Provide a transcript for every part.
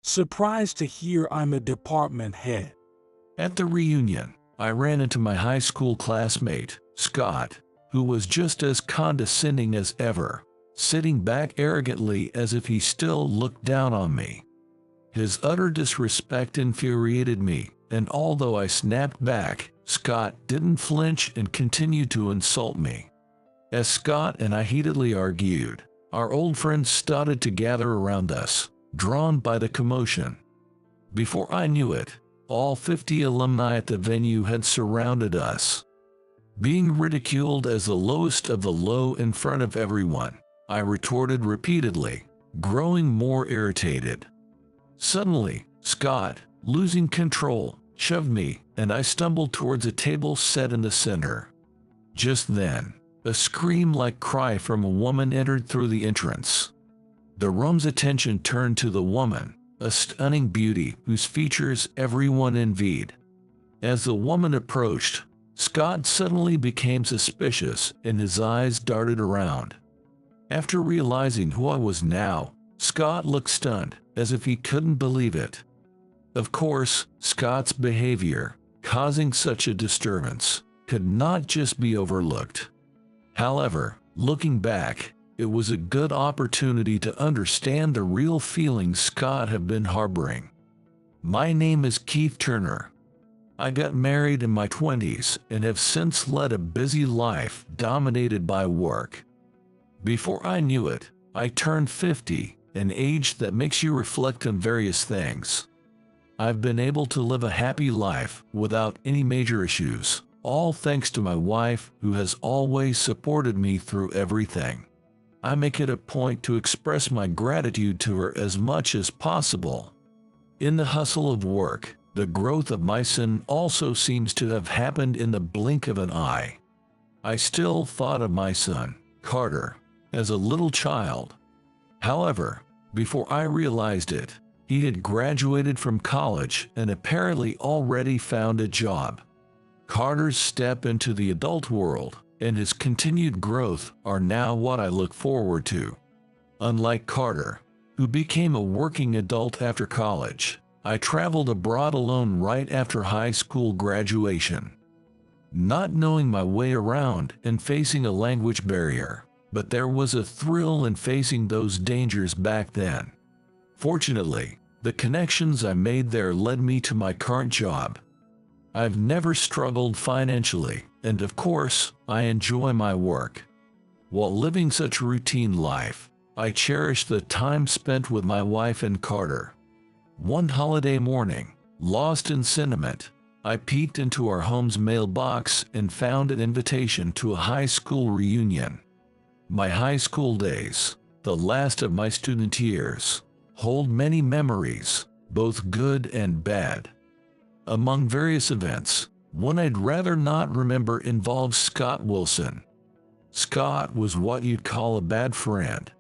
surprised to hear I'm a department head. At the reunion, I ran into my high school classmate, Scott, who was just as condescending as ever, sitting back arrogantly as if he still looked down on me. His utter disrespect infuriated me, and although I snapped back, Scott didn't flinch and continued to insult me. As Scott and I heatedly argued, our old friends started to gather around us, drawn by the commotion. Before I knew it, all 50 alumni at the venue had surrounded us. Being ridiculed as the lowest of the low in front of everyone, I retorted repeatedly, growing more irritated. Suddenly, Scott, losing control, shoved me, and I stumbled towards a table set in the center. Just then, a scream-like cry from a woman entered through the entrance. The room's attention turned to the woman, a stunning beauty whose features everyone envied. As the woman approached, Scott suddenly became suspicious and his eyes darted around. After realizing who I was now, Scott looked stunned, as if he couldn't believe it. Of course, Scott's behavior, causing such a disturbance, could not just be overlooked. However, looking back, it was a good opportunity to understand the real feelings Scott had been harboring. My name is Keith Turner. I got married in my 20s and have since led a busy life dominated by work. Before I knew it, I turned 50, an age that makes you reflect on various things. I've been able to live a happy life without any major issues, all thanks to my wife who has always supported me through everything. I make it a point to express my gratitude to her as much as possible. In the hustle of work, the growth of my son also seems to have happened in the blink of an eye. I still thought of my son, Carter, as a little child. However, before I realized it, he had graduated from college and apparently already found a job. Carter's step into the adult world and his continued growth are now what I look forward to. Unlike Carter, who became a working adult after college, I traveled abroad alone right after high school graduation. Not knowing my way around and facing a language barrier, but there was a thrill in facing those dangers back then. Fortunately, the connections I made there led me to my current job. I've never struggled financially, and of course, I enjoy my work. While living such a routine life, I cherish the time spent with my wife and Carter. One holiday morning, lost in sentiment, I peeked into our home's mailbox and found an invitation to a high school reunion. My high school days, the last of my student years, hold many memories, both good and bad. Among various events, one I'd rather not remember involves Scott Wilson. Scott was what you'd call a bad friend.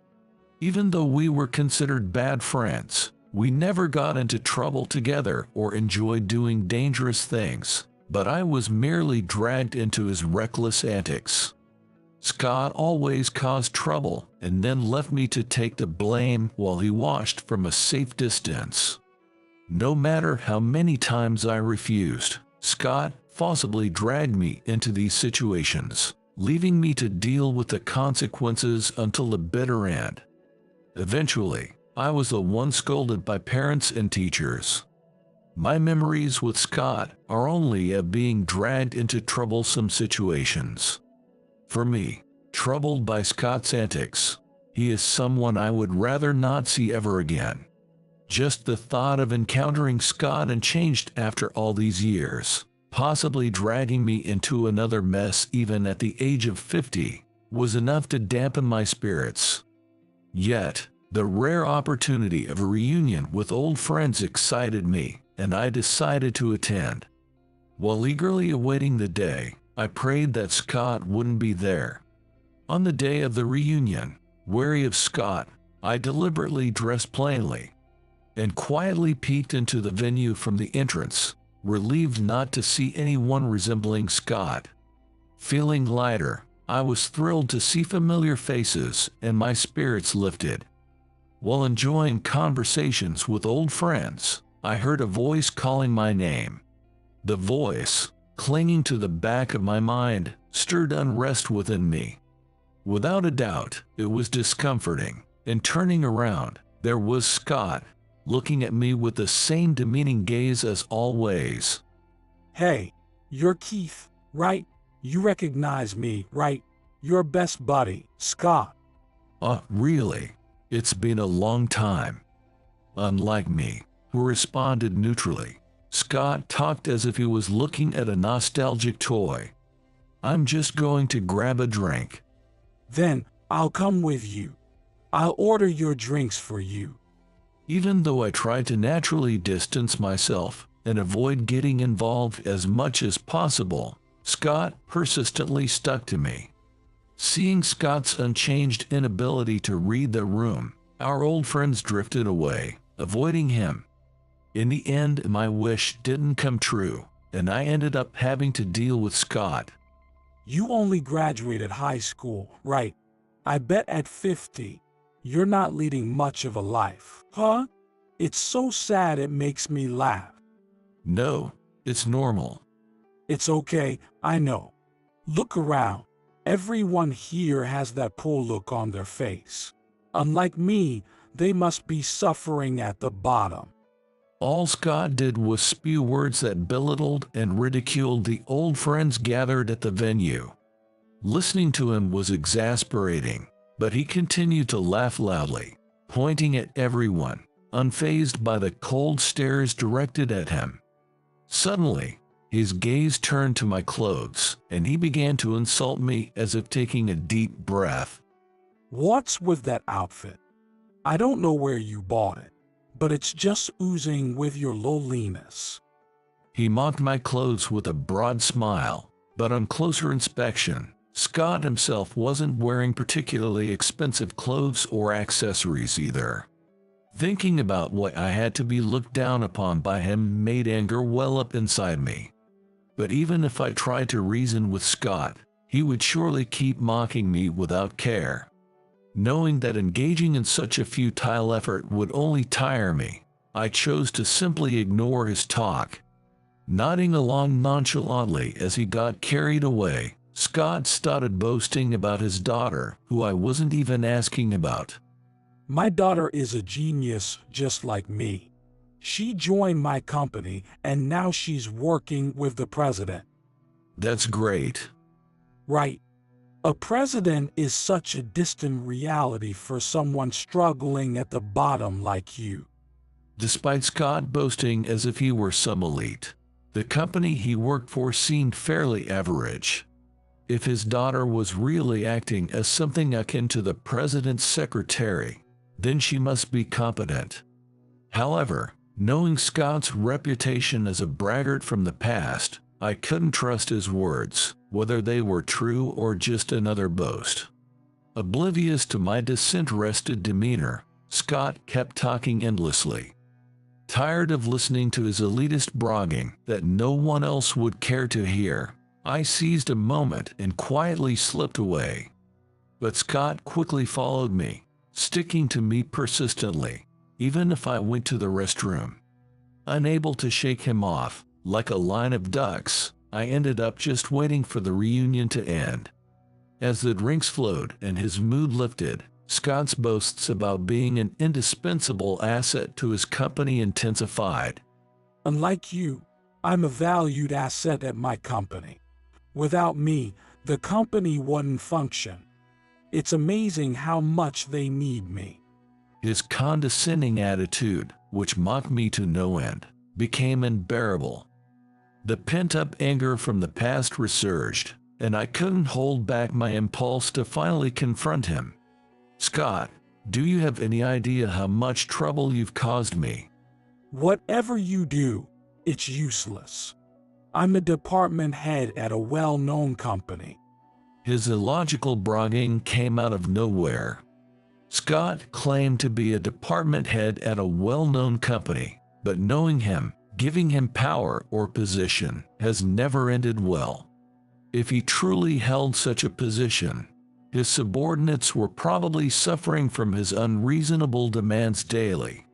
Even though we were considered bad friends, we never got into trouble together or enjoyed doing dangerous things, but I was merely dragged into his reckless antics. Scott always caused trouble and then left me to take the blame while he watched from a safe distance. No matter how many times I refused, Scott forcibly dragged me into these situations, leaving me to deal with the consequences until the bitter end. Eventually, I was the one scolded by parents and teachers. My memories with Scott are only of being dragged into troublesome situations. For me, troubled by Scott's antics, he is someone I would rather not see ever again. Just the thought of encountering Scott and changed after all these years, possibly dragging me into another mess even at the age of 50, was enough to dampen my spirits. Yet, the rare opportunity of a reunion with old friends excited me, and I decided to attend. While eagerly awaiting the day, I prayed that Scott wouldn't be there. On the day of the reunion, wary of Scott, I deliberately dressed plainly and quietly peeked into the venue from the entrance, relieved not to see anyone resembling Scott. Feeling lighter, I was thrilled to see familiar faces and my spirits lifted. While enjoying conversations with old friends, I heard a voice calling my name. The voice, clinging to the back of my mind, stirred unrest within me. Without a doubt, it was discomforting, and turning around, there was Scott, looking at me with the same demeaning gaze as always. Hey, you're Keith, right? You recognize me, right? Your best buddy, Scott. Really? It's been a long time. Unlike me, who responded neutrally, Scott talked as if he was looking at a nostalgic toy. I'm just going to grab a drink. Then, I'll come with you. I'll order your drinks for you. Even though I tried to naturally distance myself and avoid getting involved as much as possible, Scott persistently stuck to me. Seeing Scott's unchanged inability to read the room, our old friends drifted away, avoiding him. In the end, my wish didn't come true, and I ended up having to deal with Scott. You only graduated high school, right? I bet at 50, you're not leading much of a life, huh? It's so sad it makes me laugh. No, it's normal. It's okay, I know. Look around. Everyone here has that poor look on their face. Unlike me, they must be suffering at the bottom. All Scott did was spew words that belittled and ridiculed the old friends gathered at the venue. Listening to him was exasperating, but he continued to laugh loudly, pointing at everyone, unfazed by the cold stares directed at him. Suddenly, his gaze turned to my clothes, and he began to insult me as if taking a deep breath. What's with that outfit? I don't know where you bought it, but it's just oozing with your lowliness. He mocked my clothes with a broad smile, but on closer inspection, Scott himself wasn't wearing particularly expensive clothes or accessories either. Thinking about what I had to be looked down upon by him made anger well up inside me. But even if I tried to reason with Scott, he would surely keep mocking me without care. Knowing that engaging in such a futile effort would only tire me, I chose to simply ignore his talk. Nodding along nonchalantly as he got carried away, Scott started boasting about his daughter, who I wasn't even asking about. My daughter is a genius just like me. She joined my company and now she's working with the president. That's great. Right. A president is such a distant reality for someone struggling at the bottom like you. Despite Scott boasting as if he were some elite, the company he worked for seemed fairly average. If his daughter was really acting as something akin to the president's secretary, then she must be competent. However, knowing Scott's reputation as a braggart from the past, I couldn't trust his words, whether they were true or just another boast. Oblivious to my disinterested demeanor, Scott kept talking endlessly. Tired of listening to his elitist bragging that no one else would care to hear, I seized a moment and quietly slipped away. But Scott quickly followed me, sticking to me persistently, even if I went to the restroom. Unable to shake him off, like a line of ducks, I ended up just waiting for the reunion to end. As the drinks flowed and his mood lifted, Scott's boasts about being an indispensable asset to his company intensified. Unlike you, I'm a valued asset at my company. Without me, the company wouldn't function. It's amazing how much they need me. His condescending attitude, which mocked me to no end, became unbearable. The pent-up anger from the past resurged, and I couldn't hold back my impulse to finally confront him. Scott, do you have any idea how much trouble you've caused me? Whatever you do, it's useless. I'm a department head at a well-known company. His illogical bragging came out of nowhere. Scott claimed to be a department head at a well-known company, but knowing him, giving him power or position has never ended well. If he truly held such a position, His subordinates were probably suffering from his unreasonable demands daily.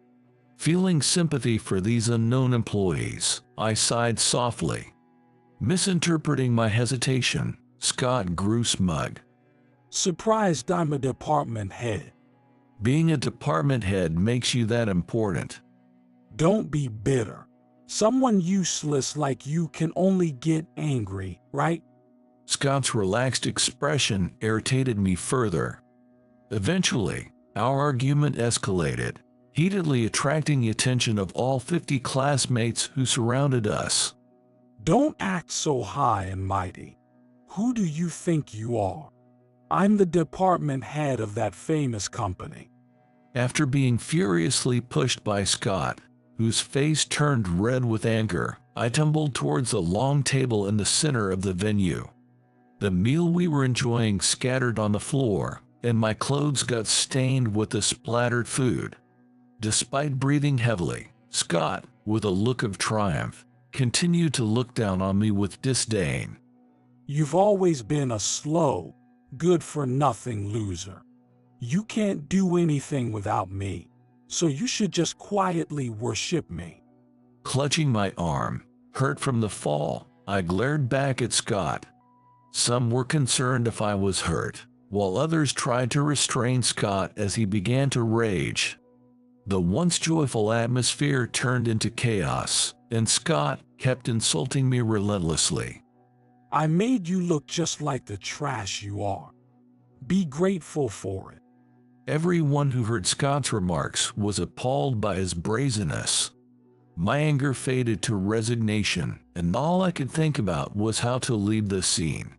Feeling sympathy for these unknown employees, I sighed softly. Misinterpreting my hesitation, Scott grew smug. Surprised I'm a department head. Being a department head makes you that important. Don't be bitter. Someone useless like you can only get angry, right? Scott's relaxed expression irritated me further. Eventually, our argument escalated, heatedly attracting the attention of all 50 classmates who surrounded us. Don't act so high and mighty. Who do you think you are? I'm the department head of that famous company. After being furiously pushed by Scott, whose face turned red with anger, I tumbled towards the long table in the center of the venue. The meal we were enjoying scattered on the floor, and my clothes got stained with the splattered food. Despite breathing heavily, Scott, with a look of triumph, continued to look down on me with disdain. You've always been a slow, good-for-nothing loser. You can't do anything without me, so you should just quietly worship me. Clutching my arm, hurt from the fall, I glared back at Scott. Some were concerned if I was hurt, while others tried to restrain Scott as he began to rage. The once joyful atmosphere turned into chaos, and Scott kept insulting me relentlessly. I made you look just like the trash you are. Be grateful for it. Everyone who heard Scott's remarks was appalled by his brazenness. My anger faded to resignation, and all I could think about was how to leave the scene.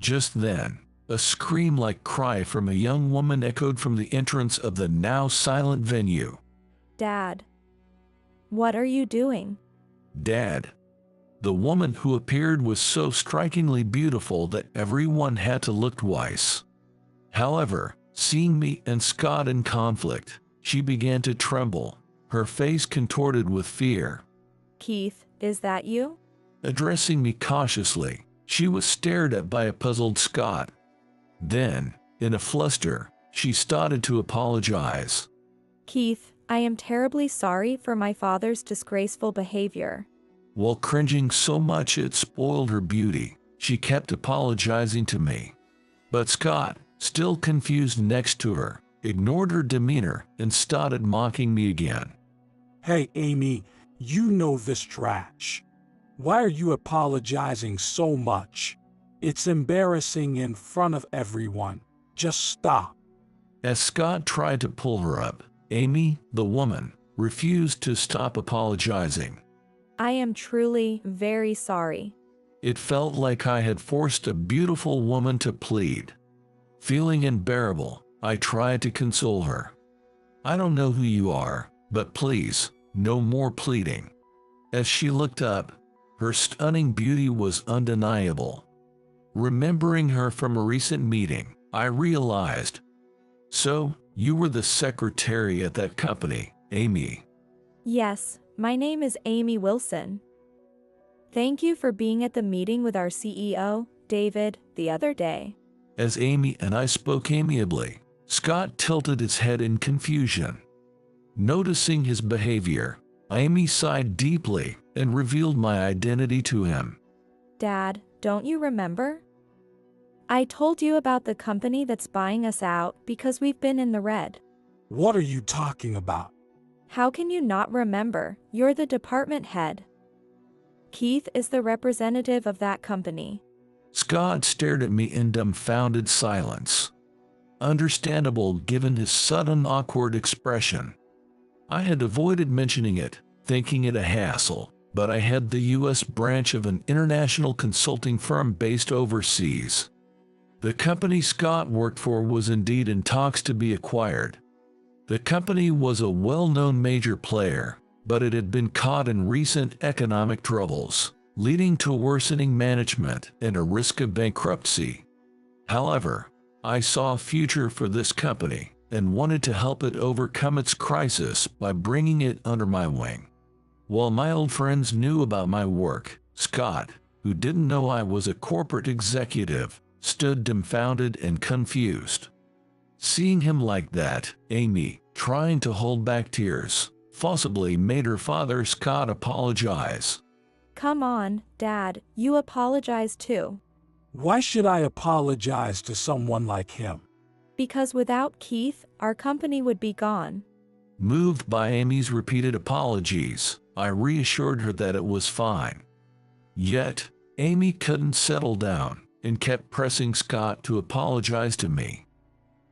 Just then, a scream-like cry from a young woman echoed from the entrance of the now silent venue. Dad, what are you doing? Dad. The woman who appeared was so strikingly beautiful that everyone had to look twice. However, seeing me and Scott in conflict, she began to tremble, her face contorted with fear. Keith, is that you? Addressing me cautiously, she was stared at by a puzzled Scott. Then, in a fluster, she started to apologize. Keith, I am terribly sorry for my father's disgraceful behavior. While cringing so much it spoiled her beauty, she kept apologizing to me. But Scott, still confused next to her, ignored her demeanor and started mocking me again. Hey, Amy, you know this trash. Why are you apologizing so much? It's embarrassing in front of everyone. Just stop. As Scott tried to pull her up, Amy, the woman, refused to stop apologizing. I am truly very sorry. It felt like I had forced a beautiful woman to plead. Feeling unbearable, I tried to console her. I don't know who you are, but please, no more pleading. As she looked up, her stunning beauty was undeniable. Remembering her from a recent meeting, I realized. So, you were the secretary at that company, Amy. Yes, my name is Amy Wilson. Thank you for being at the meeting with our CEO, David, the other day. As Amy and I spoke amiably, Scott tilted his head in confusion. Noticing his behavior, Amy sighed deeply and revealed my identity to him. Dad, don't you remember? I told you about the company that's buying us out because we've been in the red. What are you talking about? How can you not remember? You're the department head. Keith is the representative of that company. Scott stared at me in dumbfounded silence. Understandable given his sudden awkward expression. I had avoided mentioning it, thinking it a hassle, but I had the U.S. branch of an international consulting firm based overseas. The company Scott worked for was indeed in talks to be acquired. The company was a well-known major player, but it had been caught in recent economic troubles, leading to worsening management and a risk of bankruptcy. However, I saw a future for this company and wanted to help it overcome its crisis by bringing it under my wing. While my old friends knew about my work, Scott, who didn't know I was a corporate executive, stood dumbfounded and confused. Seeing him like that, Amy, trying to hold back tears, forcibly made her father Scott apologize. Come on, Dad, you apologize too. Why should I apologize to someone like him? Because without Keith, our company would be gone. Moved by Amy's repeated apologies, I reassured her that it was fine. Yet, Amy couldn't settle down and kept pressing Scott to apologize to me.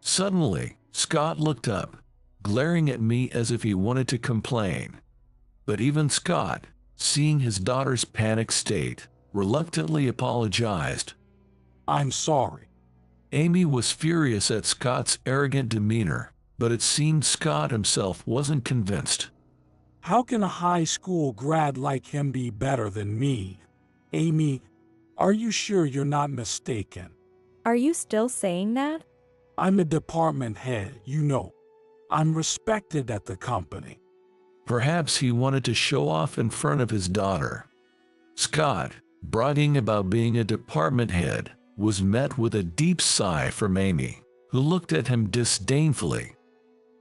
Suddenly, Scott looked up, glaring at me as if he wanted to complain. But even Scott, seeing his daughter's panicked state, reluctantly apologized. I'm sorry. Amy was furious at Scott's arrogant demeanor, but it seemed Scott himself wasn't convinced. How can a high school grad like him be better than me? Amy, are you sure you're not mistaken? Are you still saying that? I'm a department head, you know. I'm respected at the company. Perhaps he wanted to show off in front of his daughter. Scott, bragging about being a department head, was met with a deep sigh from Amy, who looked at him disdainfully.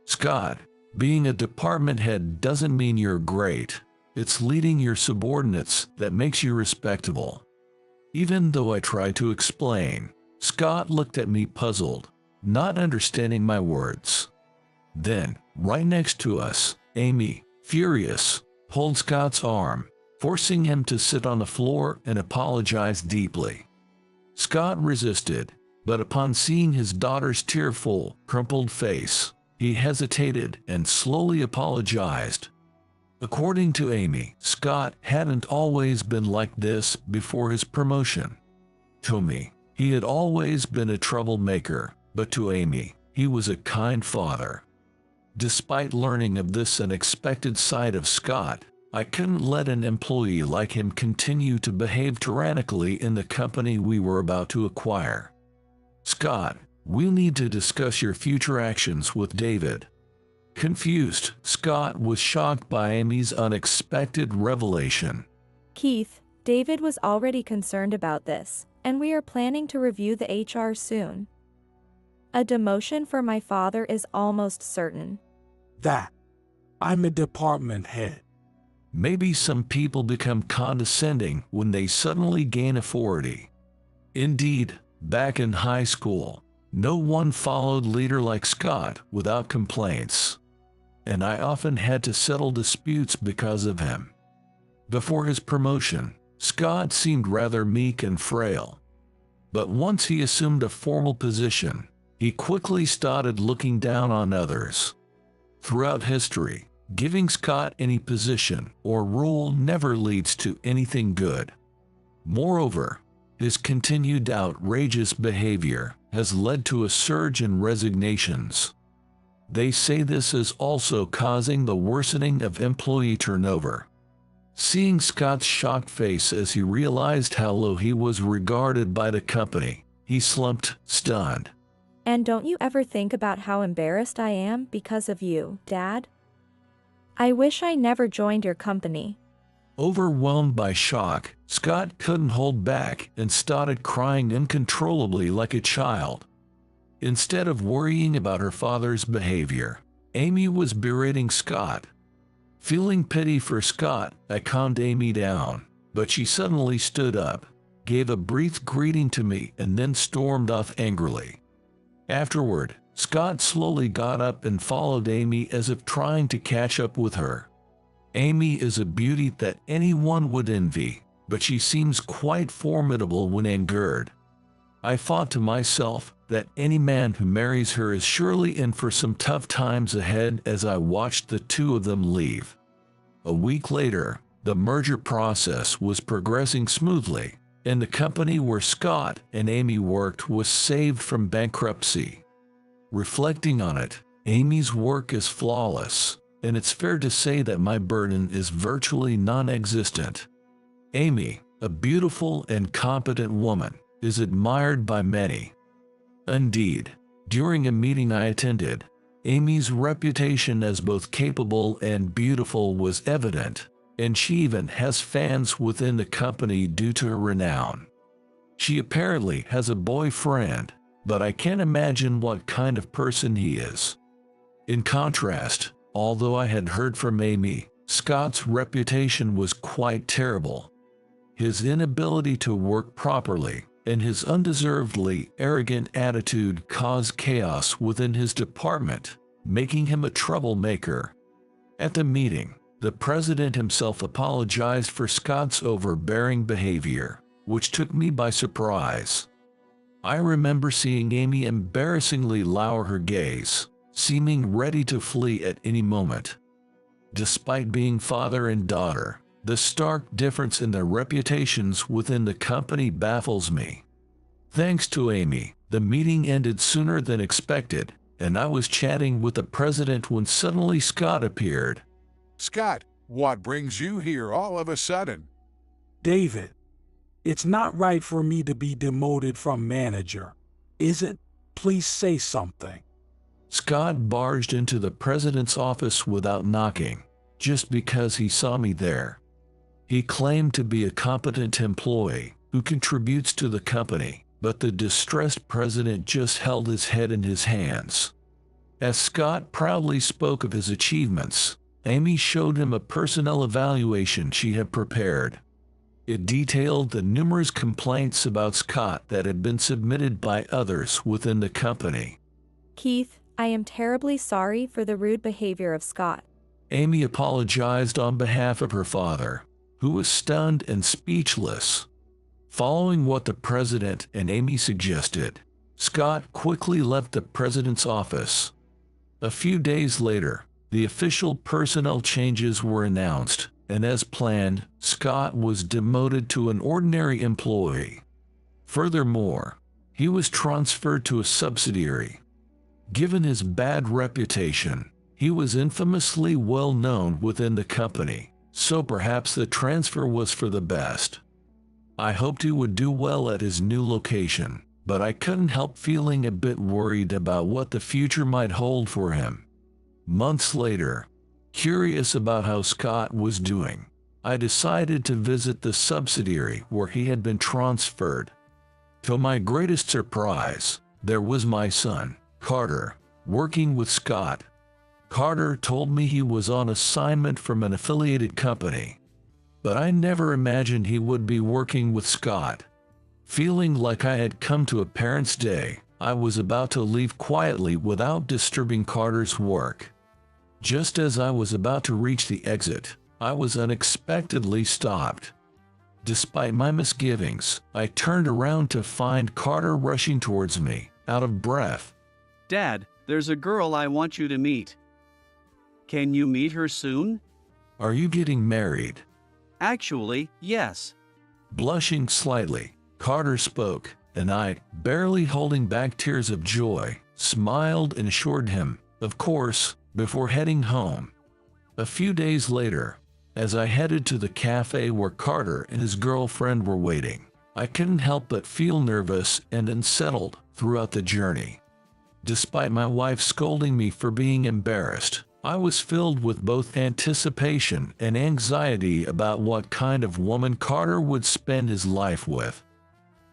Scott, being a department head doesn't mean you're great. It's leading your subordinates that makes you respectable. Even though I tried to explain, Scott looked at me puzzled, not understanding my words. Then, right next to us, Amy, furious, pulled Scott's arm, forcing him to sit on the floor and apologize deeply. Scott resisted, but upon seeing his daughter's tearful, crumpled face, he hesitated and slowly apologized. According to Amy, Scott hadn't always been like this before his promotion. To me, he had always been a troublemaker, but to Amy, he was a kind father. Despite learning of this unexpected side of Scott, I couldn't let an employee like him continue to behave tyrannically in the company we were about to acquire. Scott, we'll need to discuss your future actions with David. Confused, Scott was shocked by Amy's unexpected revelation. Keith, David was already concerned about this, and we are planning to review the HR soon. A demotion for my father is almost certain. I'm a department head. Maybe some people become condescending when they suddenly gain authority. Indeed, back in high school, no one followed leader like Scott without complaints, and I often had to settle disputes because of him. Before his promotion, Scott seemed rather meek and frail. But once he assumed a formal position, he quickly started looking down on others. Throughout history, giving Scott any position or role never leads to anything good. Moreover, his continued outrageous behavior has led to a surge in resignations. They say this is also causing the worsening of employee turnover. Seeing Scott's shocked face as he realized how low he was regarded by the company, he slumped, stunned. And don't you ever think about how embarrassed I am because of you, Dad? I wish I never joined your company. Overwhelmed by shock, Scott couldn't hold back and started crying uncontrollably like a child. Instead of worrying about her father's behavior, Amy was berating Scott. Feeling pity for Scott, I calmed Amy down, but she suddenly stood up, gave a brief greeting to me, and then stormed off angrily. Afterward, Scott slowly got up and followed Amy as if trying to catch up with her. Amy is a beauty that anyone would envy, but she seems quite formidable when angered. I thought to myself that any man who marries her is surely in for some tough times ahead as I watched the two of them leave. A week later, the merger process was progressing smoothly, and the company where Scott and Amy worked was saved from bankruptcy. Reflecting on it, Amy's work is flawless, and it's fair to say that my burden is virtually non-existent. Amy, a beautiful and competent woman, is admired by many. Indeed, during a meeting I attended, Amy's reputation as both capable and beautiful was evident, and she even has fans within the company due to her renown. She apparently has a boyfriend, but I can't imagine what kind of person he is. In contrast, although I had heard from Amy, Scott's reputation was quite terrible. His inability to work properly and his undeservedly arrogant attitude caused chaos within his department, making him a troublemaker. At the meeting, the president himself apologized for Scott's overbearing behavior, which took me by surprise. I remember seeing Amy embarrassingly lower her gaze, seeming ready to flee at any moment. Despite being father and daughter, the stark difference in their reputations within the company baffles me. Thanks to Amy, the meeting ended sooner than expected, and I was chatting with the president when suddenly Scott appeared. Scott, what brings you here all of a sudden? David, it's not right for me to be demoted from manager, is it? Please say something. Scott barged into the president's office without knocking, just because he saw me there. He claimed to be a competent employee who contributes to the company, but the distressed president just held his head in his hands. As Scott proudly spoke of his achievements, Amy showed him a personnel evaluation she had prepared. It detailed the numerous complaints about Scott that had been submitted by others within the company. Keith, I am terribly sorry for the rude behavior of Scott. Amy apologized on behalf of her father, who was stunned and speechless. Following what the president and Amy suggested, Scott quickly left the president's office. A few days later, the official personnel changes were announced, and as planned, Scott was demoted to an ordinary employee. Furthermore, he was transferred to a subsidiary. Given his bad reputation, he was infamously well known within the company, so perhaps the transfer was for the best. I hoped he would do well at his new location, but I couldn't help feeling a bit worried about what the future might hold for him. Months later, curious about how Scott was doing, I decided to visit the subsidiary where he had been transferred. To my greatest surprise, there was my son, Carter, working with Scott. Carter told me he was on assignment from an affiliated company, but I never imagined he would be working with Scott. Feeling like I had come to a parent's day, I was about to leave quietly without disturbing Carter's work. Just as I was about to reach the exit, I was unexpectedly stopped. Despite my misgivings, I turned around to find Carter rushing towards me, out of breath. Dad, there's a girl I want you to meet. Can you meet her soon? Are you getting married? Actually, yes. Blushing slightly, Carter spoke, and I, barely holding back tears of joy, smiled and assured him, of course, before heading home. A few days later, as I headed to the cafe where Carter and his girlfriend were waiting, I couldn't help but feel nervous and unsettled throughout the journey. Despite my wife scolding me for being embarrassed, I was filled with both anticipation and anxiety about what kind of woman Carter would spend his life with.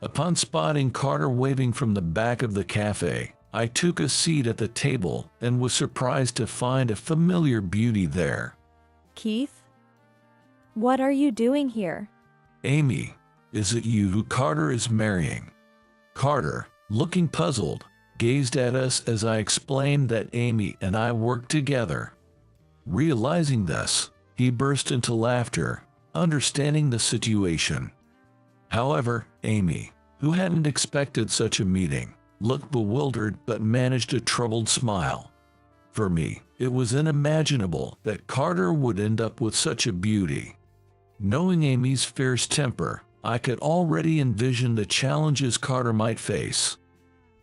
Upon spotting Carter waving from the back of the cafe, I took a seat at the table and was surprised to find a familiar beauty there. Keith? What are you doing here? Amy, is it you who Carter is marrying? Carter, looking puzzled, gazed at us as I explained that Amy and I worked together. Realizing this, he burst into laughter, understanding the situation. However, Amy, who hadn't expected such a meeting, looked bewildered but managed a troubled smile. For me, it was unimaginable that Carter would end up with such a beauty. Knowing Amy's fierce temper, I could already envision the challenges Carter might face.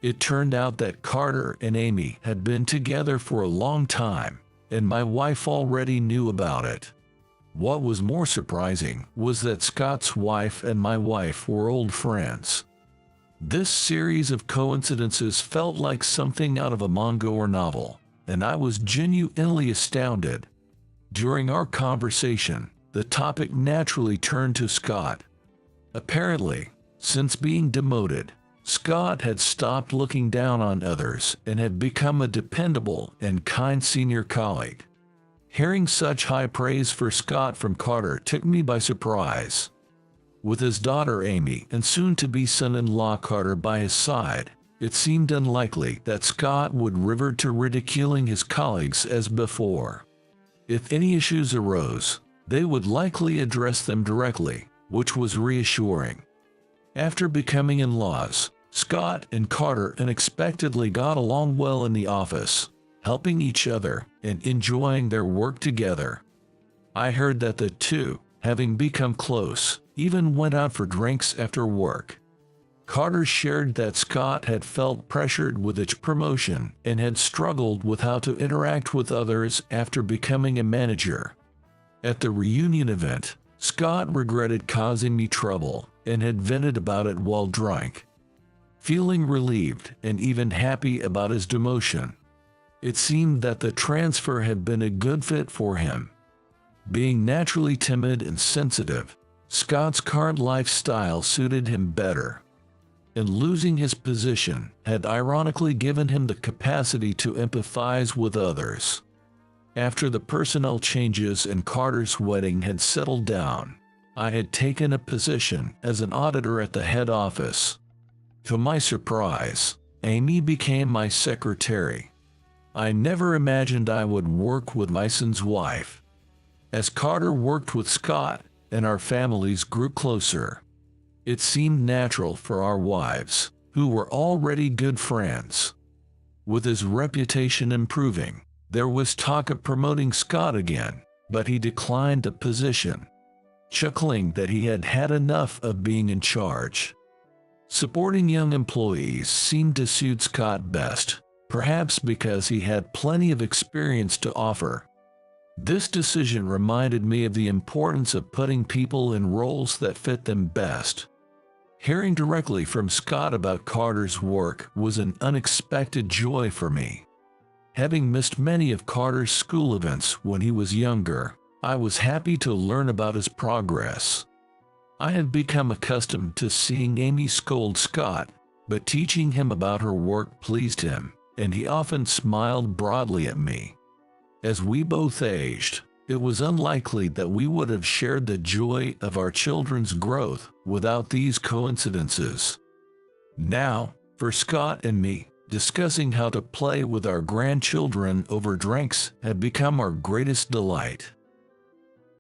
It turned out that Carter and Amy had been together for a long time, and my wife already knew about it. What was more surprising was that Scott's wife and my wife were old friends. This series of coincidences felt like something out of a manga or novel, and I was genuinely astounded. During our conversation, the topic naturally turned to Scott. Apparently, Since being demoted, Scott had stopped looking down on others and had become a dependable and kind senior colleague. Hearing such high praise for Scott from Carter took me by surprise. With his daughter Amy and soon-to-be son-in-law Carter by his side, it seemed unlikely that Scott would revert to ridiculing his colleagues as before. If any issues arose, they would likely address them directly, which was reassuring. After becoming in-laws, Scott and Carter unexpectedly got along well in the office, helping each other and enjoying their work together. I heard that the two, having become close, even went out for drinks after work. Carter shared that Scott had felt pressured with its promotion and had struggled with how to interact with others after becoming a manager. At the reunion event, Scott regretted causing me trouble and had vented about it while drunk. Feeling relieved and even happy about his demotion, it seemed that the transfer had been a good fit for him. Being naturally timid and sensitive, Scott's current lifestyle suited him better, and losing his position had ironically given him the capacity to empathize with others. After the personnel changes and Carter's wedding had settled down, I had taken a position as an auditor at the head office. To my surprise, Amy became my secretary. I never imagined I would work with my son's wife. As Carter worked with Scott and our families grew closer, it seemed natural for our wives, who were already good friends. With his reputation improving, there was talk of promoting Scott again, but he declined the position, chuckling that he had had enough of being in charge. Supporting young employees seemed to suit Scott best, perhaps because he had plenty of experience to offer. This decision reminded me of the importance of putting people in roles that fit them best. Hearing directly from Scott about Carter's work was an unexpected joy for me. Having missed many of Carter's school events when he was younger, I was happy to learn about his progress. I had become accustomed to seeing Amy scold Scott, but teaching him about her work pleased him, and he often smiled broadly at me. As we both aged, it was unlikely that we would have shared the joy of our children's growth without these coincidences. Now, for Scott and me, discussing how to play with our grandchildren over drinks had become our greatest delight.